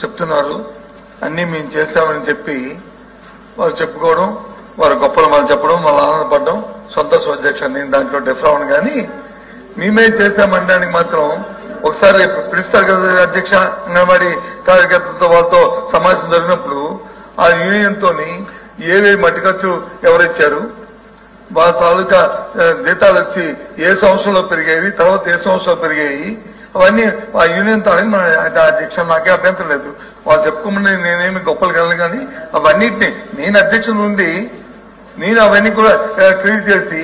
చెప్తున్నారు. అన్నీ మేము చేశామని చెప్పి వాళ్ళు చెప్పుకోవడం, వారి గొప్పలు మనం చెప్పడం, వాళ్ళు ఆనందపడడం సంతోషం అధ్యక్ష. నేను దాంట్లో డిఫర్ అవ్వను. కానీ మేమే చేశామనడానికి మాత్రం ఒకసారి పిలుస్తారు కదా అధ్యక్ష, అంగన్వాడీ కార్యకర్తలతో వాళ్ళతో సమావేశం జరిగినప్పుడు ఆ యూనియన్ తోని ఏవే మట్టి ఖర్చు ఎవరిచ్చారు, వాళ్ళ తాలూకా జీతాలు వచ్చి ఏ సంవత్సరంలో పెరిగాయి, తర్వాత ఏ సంవత్సరంలో పెరిగాయి, అవన్నీ ఆ యూనియన్ తో మన అధ్యక్ష నాకే అభ్యంతరం లేదు. వాళ్ళు చెప్పుకోమని నేనేమి గొప్పలు కలను. కానీ అవన్నిటిని నేను అధ్యక్షుల నుండి నేను అవన్నీ కూడా క్రియేట్ చేసి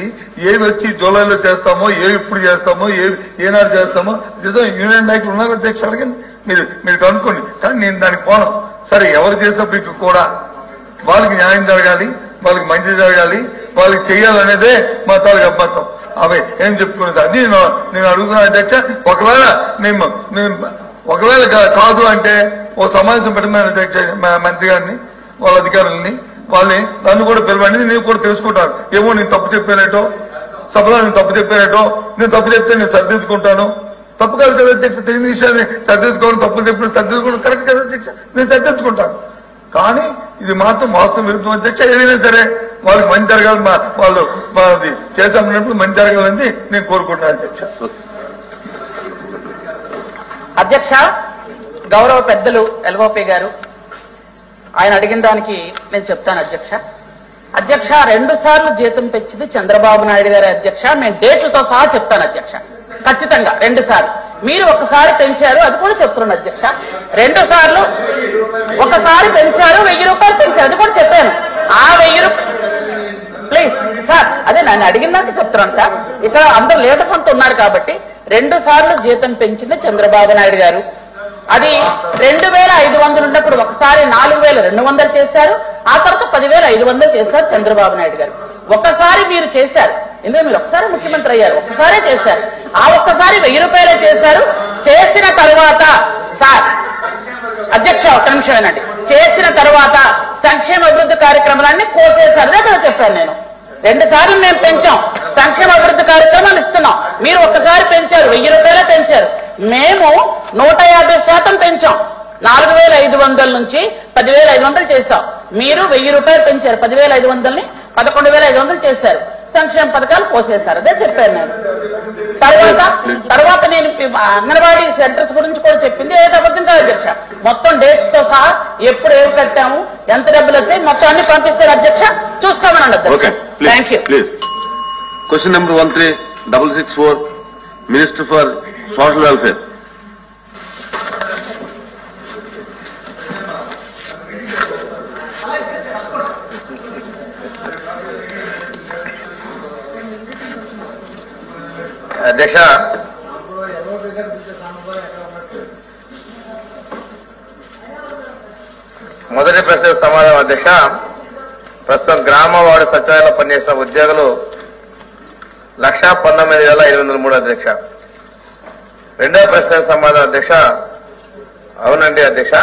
ఏవి వచ్చి జూలైలో చేస్తామో, ఏవి ఇప్పుడు చేస్తామో, ఏనాడు చేస్తామో యూనియన్ నాయకులు ఉన్నారు అధ్యక్ష, అడగండి, మీరు కనుక్కోండి. కానీ నేను దానికి పోను. సరే, ఎవరు చేసినప్పటికీ కూడా వాళ్ళకి న్యాయం జరగాలి, వాళ్ళకి మంచి జరగాలి, వాళ్ళకి చేయాలనేదే మా తాలూకు అబద్ధం. అవి ఏం చెప్పుకునేది అది నేను అడుగుతున్నాను అధ్యక్ష. ఒకవేళ కాదు అంటే ఓ సమావేశం పెట్టమని అధ్యక్ష మంత్రి గారిని, వాళ్ళ అధికారులని, వాళ్ళని నన్ను కూడా పిలవండి. నేను కూడా తెలుసుకుంటాను. ఏమో నేను తప్పు చెప్పానేటో, సభలో నేను తప్పు చెప్పానేటో, నేను తప్పు చెప్తే నేను సర్దిద్దుకుంటాను. తప్పు కాదు కదా అధ్యక్ష, తెలియని విషయాన్ని సర్దిద్దుకోవడం, తప్పులు చెప్పిన సర్దిద్దుకోవడం కరెక్ట్ కదా అధ్యక్ష, నేను సర్దిద్దుకుంటాను. కానీ ఇది మాత్రం వాస్తవం విరుద్ధం అధ్యక్ష. ఏదైనా సరే వాళ్ళకి మంచి జరగాలి, వాళ్ళు చేసామన్నప్పుడు మంచి జరగాలని నేను కోరుకుంటున్నాను అధ్యక్ష. అధ్యక్ష, గౌరవ పెద్దలు ఎల్ఓపి గారు ఆయన అడిగిన దానికి నేను చెప్తాను అధ్యక్ష. అధ్యక్ష, 2 సార్లు జీతం పెంచింది చంద్రబాబు నాయుడు గారి అధ్యక్ష. నేను డేట్లతో సహా చెప్తాను అధ్యక్ష. ఖచ్చితంగా 2 సార్లు. మీరు ఒకసారి పెంచారు, అది కూడా చెప్తున్నాను అధ్యక్ష. 2 సార్లు, ఒకసారి పెంచారు, 1000 రూపాయలు పెంచారు, అది కూడా చెప్పాను. ఆ 1000 రూపాయలు ప్లీజ్ సార్, అదే నన్ను అడిగిన దానికి చెప్తున్నాను సార్. ఇక్కడ అందరు లీడర్స్ అంతా ఉన్నారు కాబట్టి 2 సార్లు జీతం పెంచింది చంద్రబాబు నాయుడు గారు. అది 2500 ఉన్నప్పుడు ఒకసారి 4200 చేశారు, ఆ తర్వాత 10500 చేశారు చంద్రబాబు నాయుడు గారు. ఒకసారి మీరు చేశారు, ఎందుకంటే మీరు ఒకసారి ముఖ్యమంత్రి అయ్యారు, ఒక్కసారే చేశారు. ఆ ఒక్కసారి 1000 రూపాయలే చేశారు. చేసిన తర్వాత సార్ అధ్యక్ష ఒక్క నిమిషం ఏనండి, చేసిన తర్వాత సంక్షేమ అభివృద్ధి కార్యక్రమాలన్నీ కోసేశారు. అదే కదా చెప్పాను నేను. 2 సార్లు మేము పెంచాం, సంక్షేమ అభివృద్ధి కార్యక్రమాలు ఇస్తున్నాం. మీరు ఒక్కసారి పెంచారు, 1000 రూపాయలే పెంచారు. మేము 150% పెంచాం. 4500 నుంచి 10500 చేశాం. మీరు 1000 రూపాయలు పెంచారు, 10500ని 11500 చేశారు. సంక్షేమ పథకాలు పోసేశారు. అదే చెప్పాను నేను. తర్వాత నేను అంగన్వాడీ సెంటర్స్ గురించి కూడా చెప్పింది ఏదో అబద్ధం కాదు అధ్యక్ష. మొత్తం డేట్స్ తో సహా ఎప్పుడు ఏమి కట్టాము, ఎంత డబ్బులు వచ్చాయి, మొత్తం అన్ని పంపిస్తారు అధ్యక్ష. చూసుకోమనండి అధ్యక్ష. Thank you. Question number 13664, minister for social welfare. అధ్యక్ష, మొదటి ప్రశ్న సమాధానం అధ్యక్ష. ప్రస్తుతం గ్రామ వార్డు సచివాలయంలో పనిచేసిన ఉద్యోగులు 1,19,803 అధ్యక్ష. రెండవ ప్రశ్న సమాధానం అధ్యక్ష. అవునండి అధ్యక్ష.